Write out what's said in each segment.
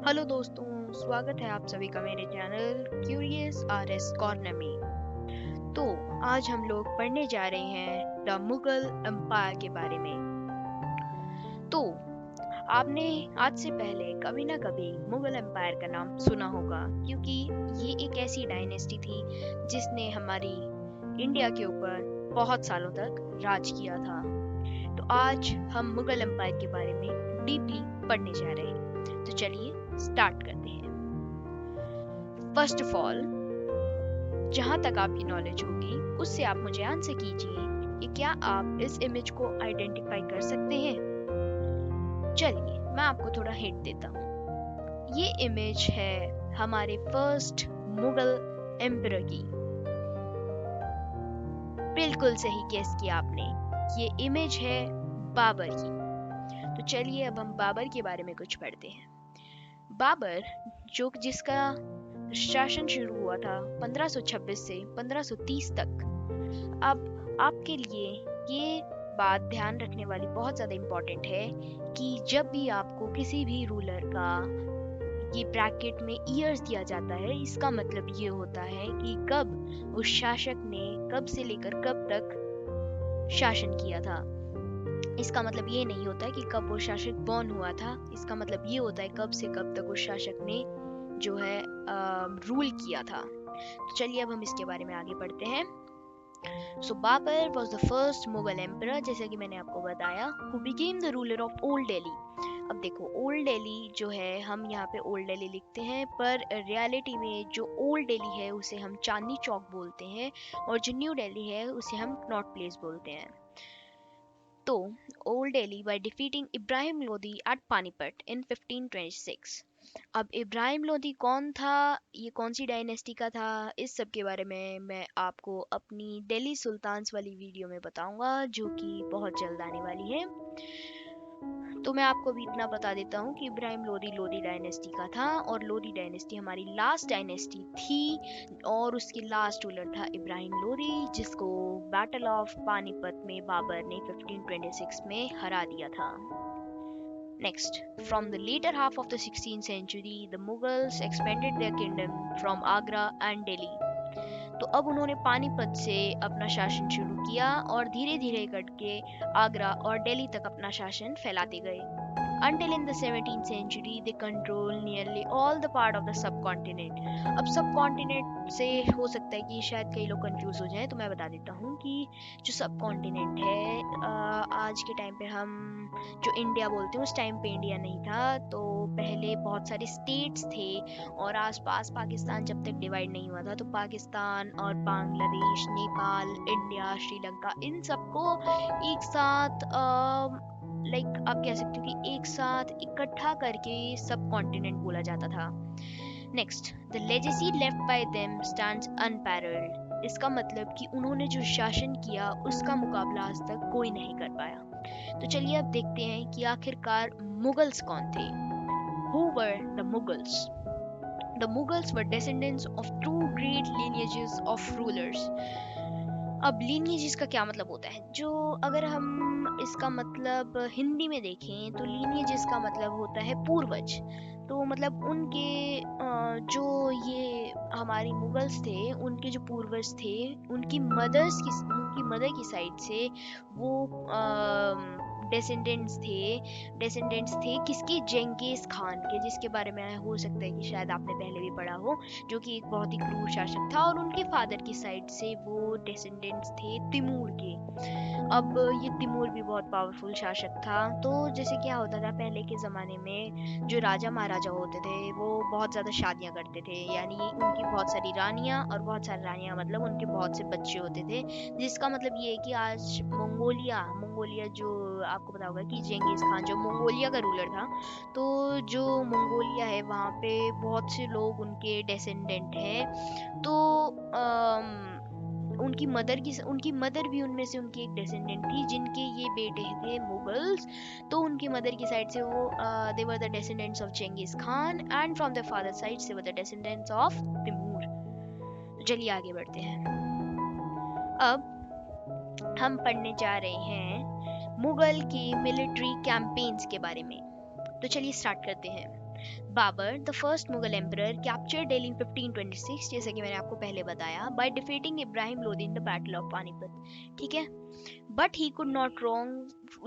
Hello दोस्तों, स्वागत है आप सभी का मेरे चैनल क्यूरियस आरएस कॉर्नर में। तो आज हम लोग पढ़ने जा रहे हैं द मुगल एम्पायर के बारे में। तो आपने आज से पहले कभी ना कभी मुगल एम्पायर का नाम सुना होगा, क्योंकि ये एक ऐसी डायनेस्टी थी जिसने हमारी इंडिया के ऊपर बहुत सालों तक राज किया था। तो आज हम मुगल एम्पायर के बारे में डीपली पढ़ने जा रहे हैं। तो चलिए स्टार्ट करते हैं। फर्स्ट ऑफ ऑल, जहां तक आपकी नॉलेज होगी उससे आप मुझे आंसर कीजिए कि क्या आप इस इमेज को आइडेंटिफाई कर सकते हैं। चलिए मैं आपको थोड़ा हिंट देता हूँ। ये इमेज है हमारे फर्स्ट मुगल एम्परर की। बिल्कुल सही गेस किया आपने, ये इमेज है बाबर की। तो चलिए अब हम बाबर के बारे में कुछ पढ़ते हैं। बाबर जो जिसका शासन शुरू हुआ था 1526 से 1530 तक। अब आपके लिए ये बात ध्यान रखने वाली बहुत ज़्यादा इम्पोर्टेंट है कि जब भी आपको किसी भी रूलर का ये ब्रैकेट में ईयर्स दिया जाता है, इसका मतलब ये होता है कि कब उस शासक ने कब से लेकर कब तक शासन किया था। इसका मतलब ये नहीं होता है कि कब वो शासक बॉर्न हुआ था। इसका मतलब ये होता है कब से कब तक उस शासक ने जो है रूल किया था। तो चलिए अब हम इसके बारे में आगे बढ़ते हैं। So Babar was the first Mughal emperor, जैसे कि मैंने आपको बताया, who became the ruler of old Delhi. अब देखो, ओल्ड दिल्ली जो है, हम यहाँ पे ओल्ड दिल्ली लिखते हैं, पर रियलिटी में जो ओल्ड दिल्ली है उसे हम चांदनी चौक बोलते हैं, और जो न्यू दिल्ली है उसे हम कनॉट प्लेस बोलते हैं। तो old Delhi by defeating Ibrahim Lodi at Panipat in 1526। अब इब्राहिम लोदी कौन था, ये कौन सी डायनेस्टी का था, इस सब के बारे में मैं आपको अपनी दिल्ली सुल्तान्स वाली वीडियो में बताऊंगा, जो कि बहुत जल्द आने वाली है। तो मैं आपको भी इतना बता देता हूँ कि इब्राहिम लोदी लोदी डायनेस्टी का था, और लोदी डायनेस्टी हमारी लास्ट डायनेस्टी थी, और उसकी लास्ट रूलर था इब्राहिम लोदी, जिसको बैटल ऑफ पानीपत में बाबर ने 1526 में हरा दिया था। Next, from the later half of the 16th century, the Mughals expanded their kingdom from Agra and Delhi. तो अब उन्होंने पानीपत से अपना शासन शुरू किया और धीरे धीरे करके आगरा और दिल्ली तक अपना शासन फैलाते गए। Until in the 17th century, they control nearly all the part of the subcontinent. अब सबकॉन्टिनेंट से हो सकता है कि शायद कई लोग कंफ्यूज हो जाएं, तो मैं बता देता हूँ कि जो सबकॉन्टिनेंट है, आज के टाइम पे हम जो इंडिया बोलते हैं, उस टाइम पे इंडिया नहीं था। तो पहले बहुत सारे स्टेट्स थे, और आसपास पाकिस्तान जब तक डिवाइड नहीं हुआ था, तो पाकिस्तान और बांग्लादेश, नेपाल, इंडिया, श्रीलंका, इन सबको एक साथ आप कह सकते हो कि एक साथ इकट्ठा करके सब कॉन्टिनेंट बोला जाता था। Next, the legacy left by them stands unparalleled. इसका मतलब कि उन्होंने जो शासन किया उसका मुकाबला आज तक कोई नहीं कर पाया। तो चलिए अब देखते हैं कि आखिरकार मुगल्स कौन थे। Who were the Mughals? The Mughals were descendants of two great lineages of rulers. अब लीनिएजेस का क्या मतलब होता है? जो अगर हम इसका मतलब हिंदी में देखें तो लीनिएजेस का मतलब होता है पूर्वज। तो मतलब उनके जो ये हमारी मुगल्स थे, उनके जो पूर्वज थे, उनकी मदर की साइड से वो डेसेंडेंट्स थे किसके? जेंगिस खान के, जिसके बारे में हो सकता है कि शायद आपने पहले भी पढ़ा हो, जो कि एक बहुत ही क्रूर शासक था, और उनके फादर की साइड से वो डेसेंडेंट्स थे तिमूर के। अब ये तिमूर भी बहुत पावरफुल शासक था। तो जैसे क्या होता था पहले के ज़माने में, जो राजा महाराजा होते थे वो बहुत ज़्यादा शादियाँ करते थे, यानी उनकी बहुत सारी रानियाँ, और बहुत सारी रानियाँ मतलब उनके बहुत से बच्चे होते थे, जिसका मतलब ये है कि आज मंगोलिया मंगोलिया जो आपको पता होगा कि जेंगिस खान जो मंगोलिया का रूलर था, तो जो मंगोलिया है वहाँ पे बहुत से लोग उनके डेसेंडेंट हैं। तो उनकी मदर भी उनमें से उनकी एक डेसेंडेंट थी, जिनके ये बेटे थे मुगल्स। तो उनकी मदर की साइड से वो they were the descendants of Genghis Khan, and from the father side से were the descendants of Timur. तो चलिए आगे बढ़ते हैं। अब हम पढ़ने जा रहे हैं मुगल के मिलिट्री कैंपेन्स के बारे में। तो चलिए स्टार्ट करते हैं। Babar the first Mughal emperor captured Delhi in 1526, जैसे कि मैंने आपको पहले बताया, by defeating Ibrahim Lodi in the battle of Panipat. ठीक है, but he could not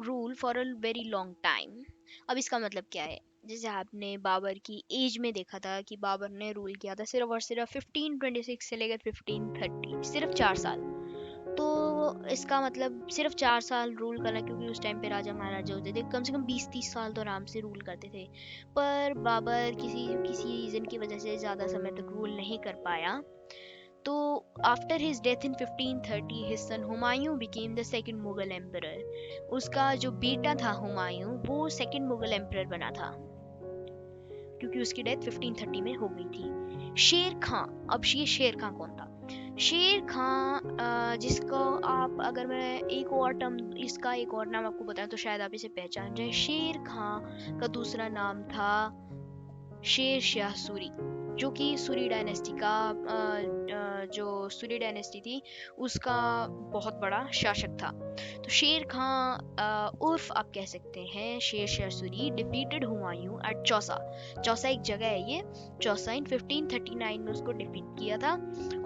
rule for a very long time. अब इसका मतलब क्या है? जैसे आपने बाबर की एज में देखा था कि बाबर ने रूल किया था सिर्फ और सिर्फ 1526 से लेकर 1530, सिर्फ 4 साल। तो इसका मतलब सिर्फ 4 साल रूल करना, क्योंकि उस टाइम पे राजा महाराजा होते थे, कम से कम 20-30 साल तो आराम से रूल करते थे। पर बाबर किसी किसी रीजन की वजह से ज़्यादा समय तक रूल नहीं कर पाया। तो after his death in 1530 his son Humayun became the second Mughal emperor. उसका जो बेटा था हुमायूं, वो सेकंड मुगल एम्परर बना था, क्योंकि उसकी डेथ 1530 में हो गई थी। शेर खां, अब ये शेर खां कौन था? शेर खां जिसको आप, अगर मैं एक और टर्म, इसका एक और नाम आपको बताऊं तो शायद आप इसे पहचान जाए। शेर खां का दूसरा नाम था शेर शाह सूरी, जो कि सूरी डायनेस्टी का जो सूरी डायनेस्टी थी उसका बहुत बड़ा शासक था। तो शेर खां उर्फ आप कह सकते हैं शेर शाह सूरी डिफीटेड हुमायूं एट चौसा। चौसा एक जगह है ये, चौसा इन 1539 में उसको डिफीट किया था,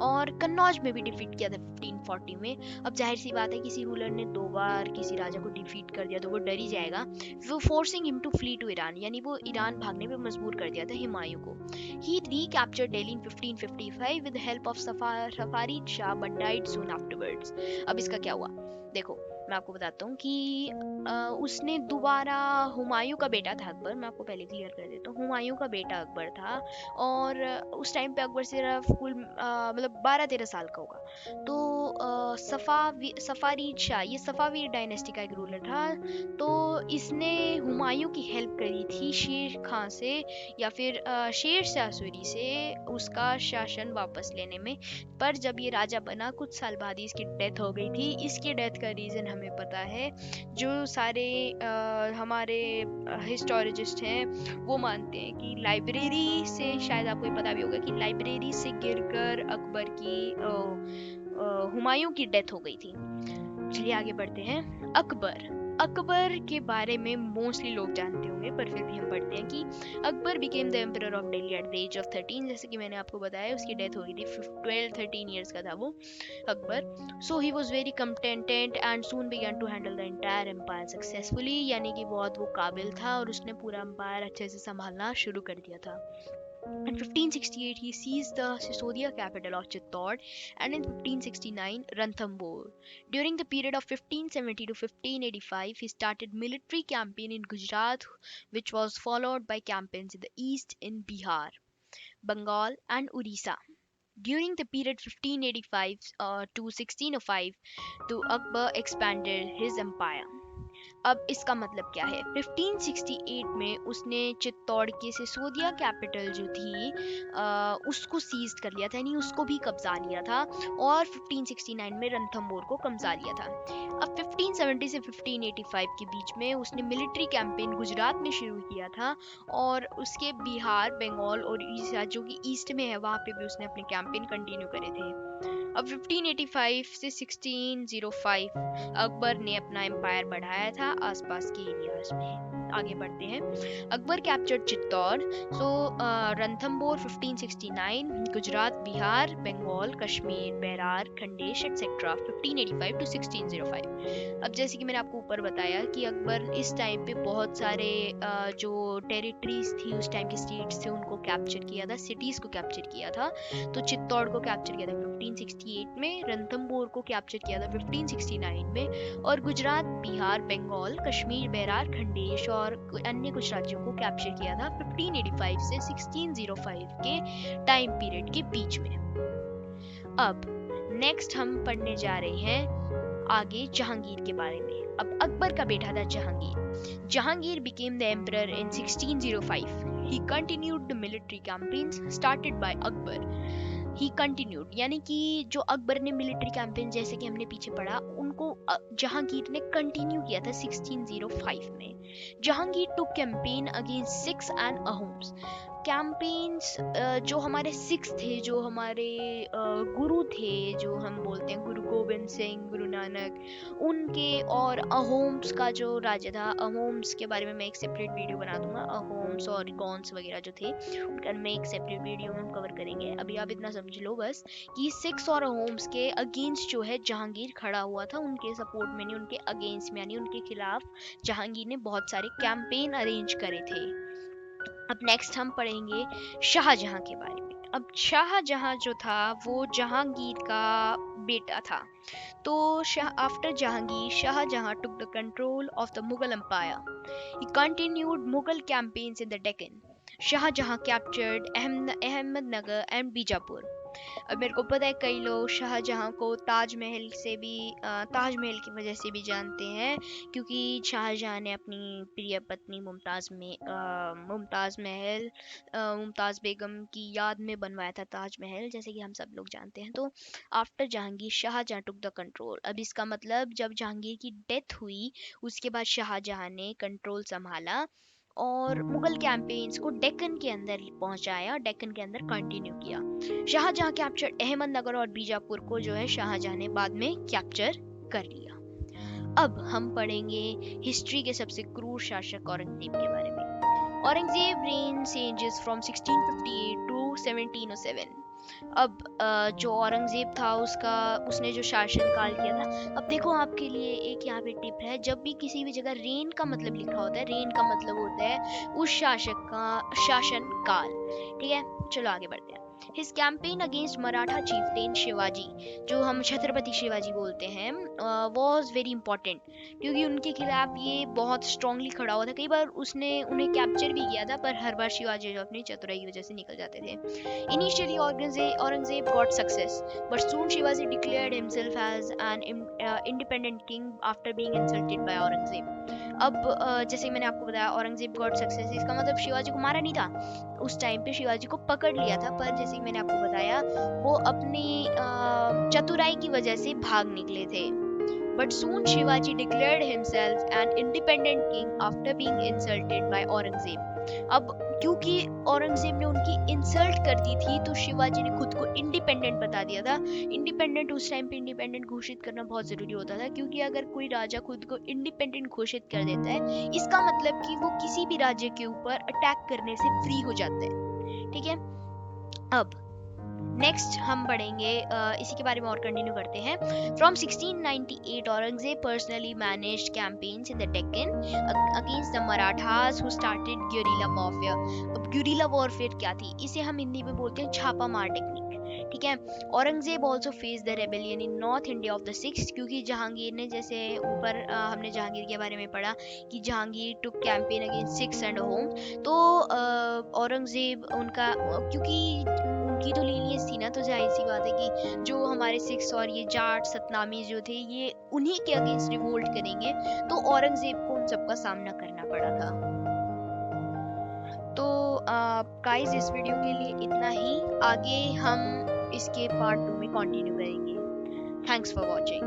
और कन्नौज में भी डिफीट किया था 1540 में। अब जाहिर सी बात है, किसी रूलर ने 2 बार किसी राजा को डिफीट कर दिया तो वो डर ही जाएगा। वो forcing him to flee to Iran, यानी वो ईरान भागने पे मजबूर कर दिया था हुमायूं को। He recaptured Delhi in 1555 with the help of Safarid Shah but died soon afterwards. अब इसका क्या हुआ? देखो, मैं आपको बताता हूँ कि उसने दोबारा, हुमायूं का बेटा था अकबर, मैं आपको पहले क्लियर कर देता हूँ, हुमायूं का बेटा अकबर था, और उस टाइम पे अकबर सिर्फ कुल मतलब 12-13 साल का होगा। तो सफारीद शाह, ये सफावी डायनेस्टी का एक रूलर था, तो इसने हुमायूं की हेल्प करी थी शेर खां से, या फिर शेर शाह सूरी से उसका शासन वापस लेने में। पर जब ये राजा बना कुछ साल बाद ही इसकी डेथ हो गई थी। इसकी डेथ का रीज़न हमें पता है, जो सारे हमारे हिस्टोरिजिस्ट हैं वो मानते हैं कि लाइब्रेरी से, शायद आपको ये पता भी होगा कि लाइब्रेरी से गिरकर अकबर की हुमायूं की डेथ हो गई थी। चलिए आगे बढ़ते हैं। अकबर के बारे में मोस्टली लोग जानते होंगे, पर फिर भी हम पढ़ते हैं कि Akbar became the emperor of Delhi at the age of 13, जैसे कि मैंने आपको बताया उसकी डेथ हो गई थी, 12-13 ईयर्स का था वो Akbar. So he was very contented and soon began to handle the entire empire successfully, यानी कि बहुत वो काबिल था और उसने पूरा एम्पायर अच्छे से संभालना शुरू कर दिया था। In 1568, he seized the Sisodia capital of Chittor, and in 1569, Ranthambore. During the period of 1570 to 1585, he started military campaign in Gujarat, which was followed by campaigns in the east in Bihar, Bengal, and Orissa. During the period 1585 to 1605, the Akbar expanded his empire. अब इसका मतलब क्या है? 1568 में उसने चित्तौड़ की Sisodia capital जो थी उसको सीज कर लिया था, यानी उसको भी कब्जा लिया था, और 1569 में रणथंभौर को कब्जा लिया था। अब 1570 से 1585 के बीच में उसने मिलिट्री कैंपेन गुजरात में शुरू किया था, और उसके बिहार, बंगाल और उड़ीसा जो कि ईस्ट में है वहाँ पे भी उसने अपने कैंपेन कंटिन्यू करे थे। अब 1585 से 1605 अकबर ने अपना एम्पायर बढ़ाया था आसपास के एरियाज में। आगे बढ़ते हैं। Akbar captured Chittor, so Ranthambore 1569, Gujarat, Bihar, Bengal, Kashmir, Berar, Khandesh etcetera 1585 to 1605। अब जैसे कि मैंने आपको ऊपर बताया कि अकबर इस टाइम पे बहुत सारे जो टेरिटरीज थी उस टाइम के स्टेट्स थे उनको कैप्चर किया था, सिटीज को कैप्चर किया था। तो चित्तौड़ को कैप्चर किया था 1568 में, रणथंभौर को कैप्चर किया था 1569 में, और गुजरात, बिहार, बंगाल, कश्मीर, बेरार, खंडेश और अन्य कुछ राज्यों को कैप्चर किया था 1585 से 1605 के टाइम पीरियड के बीच में। अब नेक्स्ट हम पढ़ने जा रहे हैं आगे जहांगीर के बारे में। अब अकबर का बेटा था Jahangir. Jahangir became the emperor in 1605. He continued the military campaigns started by Akbar. He continued, यानी कि जो अकबर ने मिलिट्री कैंपेन जैसे कि हमने पीछे पढ़ा उनको जहांगीर ने कंटिन्यू किया था 1605 में। Jahangir to campaign against Sikhs and Ahoms. Campaigns जो हमारे सिक्स थे, जो हमारे गुरु थे, जो हम बोलते हैं गुरु गोबिंद सिंह, गुरु नानक, उनके, और अहोम्स का जो राज्य था, अहोम्स के बारे में मैं एक सेपरेट वीडियो बना दूंगा। अहोम्स और गॉन्स वगैरह जो थे उनका मैं एक सेपरेट वीडियो में हम कवर करेंगे। अभी आप इतना समझ लो बस कि सिक्स और अहोम्स के अगेंस्ट जो है जहांगीर खड़ा हुआ था, उनके सपोर्ट में नहीं, उनके अगेंस्ट में, यानी उनके खिलाफ जहांगीर ने बहुत सारे कैंपेन अरेंज करे थे। अब नेक्स्ट हम पढ़ेंगे शाहजहां के बारे में। अब शाहजहां जो था वो जहांगीर का बेटा था। तो after Jahangir, Shahjahan took the control of the Mughal empire. He continued Mughal campaigns in the Deccan. Shahjahan captured Ahmednagar and Bijapur. अब मेरे को पता है कई लोग शाहजहां को ताजमहल से भी ताजमहल की वजह से भी जानते हैं, क्योंकि शाहजहां ने अपनी प्रिय पत्नी मुमताज बेगम की याद में बनवाया था ताजमहल, जैसे कि हम सब लोग जानते हैं। तो after Jahangir, Shahjahan took the control. अब इसका मतलब जब जहांगीर की डेथ हुई उसके बाद शाहजहां ने कंट्रोल संभाला और मुगल कैंपेन्स को डेक्कन के अंदर पहुंचाया, डेक्कन के अंदर कंटिन्यू किया। शाहजहां कैप्चर अहमदनगर और बीजापुर को जो है शाहजहां ने बाद में कैप्चर कर लिया। अब हम पढ़ेंगे हिस्ट्री के सबसे क्रूर शासक औरंगजेब के बारे में। Aurangzeb reign changes from 1658 to 1707। अब जो औरंगजेब था उसने जो शासन काल किया था। अब देखो आपके लिए एक यहाँ पे टिप है, जब भी किसी भी जगह रेन का मतलब लिखा होता है, रेन का मतलब होता है उस शासक का शासन काल। ठीक है, चलो आगे बढ़ते हैं। His campaign against Maratha chieftain Shivaji, जो हम छत्रपति शिवाजी बोलते हैं, was very important, क्योंकि उनके खिलाफ ये बहुत स्ट्रांगली खड़ा हुआ था। कई बार उसने उन्हें कैप्चर भी किया था, पर हर बार शिवाजी जो अपनी चतुराई की वजह से निकल जाते थे। Initially, Aurangzeb got success, but soon Shivaji declared himself as an independent king after being insulted by Aurangzeb. अब जैसे मैंने आपको बताया औरंगजेब गॉट सक्सेस, इसका मतलब शिवाजी को मारा नहीं था, उस टाइम पे शिवाजी को पकड़ लिया था, पर जैसे मैंने आपको बताया वो अपनी चतुराई की वजह से भाग निकले थे। But soon Shivaji declared himself an independent king after being insulted by Aurangzeb. अब क्योंकि औरंगजेब ने उनकी इंसल्ट कर दी थी तो शिवाजी ने खुद को इंडिपेंडेंट बता दिया था। इंडिपेंडेंट उस टाइम पे इंडिपेंडेंट घोषित करना बहुत जरूरी होता था, क्योंकि अगर कोई राजा खुद को इंडिपेंडेंट घोषित कर देता है, इसका मतलब कि वो किसी भी राज्य के ऊपर अटैक करने से फ्री हो जाता है। ठीक है, अब नेक्स्ट हम बढ़ेंगे, इसी के बारे में और कंटिन्यू करते हैं। From 1698 Aurangzeb personally managed campaigns in the Deccan against the Marathas who started guerrilla warfare. अब गुरिल्ला वॉरफेयर क्या थी, इसे हम हिंदी में बोलते हैं छापा मार टेक्निक। ठीक है, Aurangzeb also face the rebellion in north India of the six, क्योंकि जहांगीर ने, जैसे ऊपर हमने जहांगीर के बारे में पढ़ा कि Jahangir took campaign against Sikhs and Ahom, तो औरंगजेब उनका, क्योंकि उनकी तो लीनियस थी ना, तो जाहिर सी बात है कि जो हमारे सिक्स और ये जाट सतनामी जो थे ये उन्हीं के अगेंस्ट रिवोल्ट करेंगे, तो औरंगजेब को उन सबका सामना करना पड़ा था। तो गाइस इस वीडियो के लिए इतना ही, आगे हम इसके पार्ट 2 में कंटिन्यू करेंगे। Thanks for watching.